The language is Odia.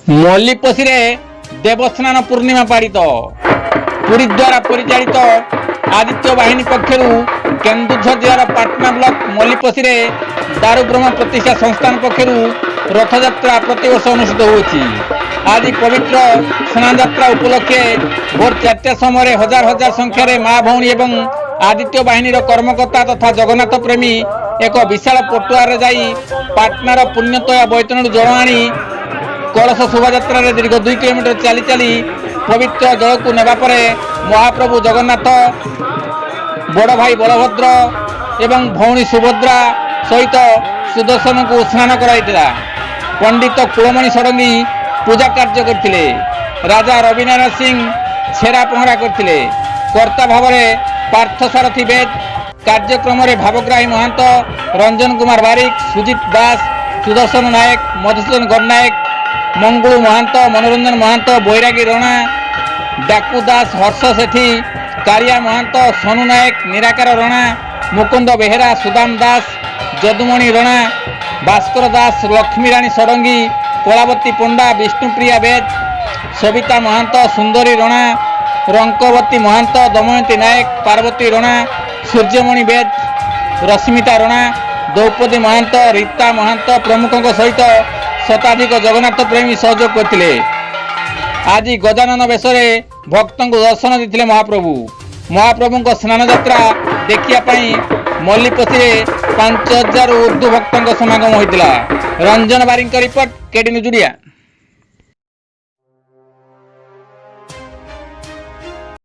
ମଲ୍ଲିପୋଷିରେ ଦେବସ୍ନାନ ପୂର୍ଣ୍ଣିମା ପାଳିତ। ପୁରୀ ଦ୍ୱାରା ପରିଚାଳିତ ଆଦିତ୍ୟ ବାହିନୀ ପକ୍ଷରୁ କେନ୍ଦୁଝର ଜିଲ୍ଲାର ପାଟନା ବ୍ଲକ ମଲ୍ଲିପୋଷିରେ ଦାରୁବ୍ରହ୍ମ ପ୍ରତିଷ୍ଠା ସଂସ୍ଥାନ ପକ୍ଷରୁ ରଥଯାତ୍ରା ପ୍ରତିବର୍ଷ ଅନୁଷ୍ଠିତ ହେଉଛି। ଆଜି ପବିତ୍ର ସ୍ନାନଯାତ୍ରା ଉପଲକ୍ଷେ ଭୋର 4ଟା ସମୟରେ ହଜାର ହଜାର ସଂଖ୍ୟାରେ ମା ଭଉଣୀ ଏବଂ ଆଦିତ୍ୟ ବାହିନୀର କର୍ମକର୍ତ୍ତା ତଥା ଜଗନ୍ନାଥ ପ୍ରେମୀ ଏକ ବିଶାଳ ପଟୁଆରରେ ଯାଇ ପାଟନାର ପୁଣ୍ୟତୋୟା ବୈତରଣୀରୁ ଜଳ ଆଣି କଳସ ଶୋଭାଯାତ୍ରାରେ ଦୀର୍ଘ 2 କିଲୋମିଟର ଚାଲି ଚାଲି ପବିତ୍ର ଜଳକୁ ନେବା ପରେ ମହାପ୍ରଭୁ ଜଗନ୍ନାଥ, ବଡ଼ ଭାଇ ବଳଭଦ୍ର ଏବଂ ଭଉଣୀ ସୁଭଦ୍ରା ସହିତ ସୁଦର୍ଶନଙ୍କୁ ସ୍ନାନ କରାଇଥିଲା। ପଣ୍ଡିତ କୁଳମଣି ଷଡ଼ଙ୍ଗୀ ପୂଜା କାର୍ଯ୍ୟ କରିଥିଲେ। ରାଜା ରବିନାରାୟଣ ସିଂ ଛେରା ପହଁରା କରିଥିଲେ। କର୍ତ୍ତା ଭାବରେ ପାର୍ଥସାରଥୀ ବେଦ, କାର୍ଯ୍ୟକ୍ରମରେ ଭାବଗ୍ରାହୀ ମହାନ୍ତ, ରଞ୍ଜନ କୁମାର ବାରିକ, ସୁଜିତ ଦାସ, ସୁଦର୍ଶନ ନାୟକ, ମଧୁସୂଦନ ଗଡ଼ନାୟକ, ମଙ୍ଗୁଳୁ ମହାନ୍ତ, ମନୋରଞ୍ଜନ ମହାନ୍ତ, ବୈରାଗୀ ରଣା, ଡାକୁ ଦାସ, ହର୍ଷ ସେଠୀ, କାଳିଆ ମହାନ୍ତ, ସୋନୁ ନାୟକ, ନିରାକାର ରଣା, ମୁକୁନ୍ଦ ବେହେରା, ସୁଦାମ ଦାସ, ଯଦୁମଣି ରଣା, ଭାସ୍କର ଦାସ, ଲକ୍ଷ୍ମୀରାଣୀ ଷଡ଼ଙ୍ଗୀ, କଳାବତୀ ପଣ୍ଡା, ବିଷ୍ଣୁପ୍ରିୟା ବେଦ, ସବିତା ମହାନ୍ତ, ସୁନ୍ଦରୀ ରଣା, ରଙ୍କବତୀ ମହାନ୍ତ, ଦମୟନ୍ତୀ ନାୟକ, ପାର୍ବତୀ ରଣା, ସୂର୍ଯ୍ୟମଣି ବେଦ, ରଶ୍ମିତା ରଣା, ଦ୍ରୌପଦୀ ମହାନ୍ତ, ରୀତା ମହାନ୍ତ ପ୍ରମୁଖଙ୍କ ସହିତ ଶତାଧିକ ଜଗନ୍ନାଥ ପ୍ରେମୀ ସହଯୋଗ କରିଥିଲେ। ଆଜି ଗଜାନନ ବେଶରେ ଭକ୍ତଙ୍କୁ ଦର୍ଶନ ଦେଇଥିଲେ ମହାପ୍ରଭୁ। ମହାପ୍ରଭୁଙ୍କ ସ୍ନାନଯାତ୍ରା ଦେଖିବା ପାଇଁ ମଲ୍ଲିପୋଷିରେ 5000ରୁ ଉର୍ଦ୍ଧ୍ୱ ଭକ୍ତଙ୍କ ସମାଗମ ହୋଇଥିଲା। ରଞ୍ଜନ ବାରିକଙ୍କ ରିପୋର୍ଟ, କେଡି ନ୍ୟୁଜ୍ ଓଡ଼ିଆ।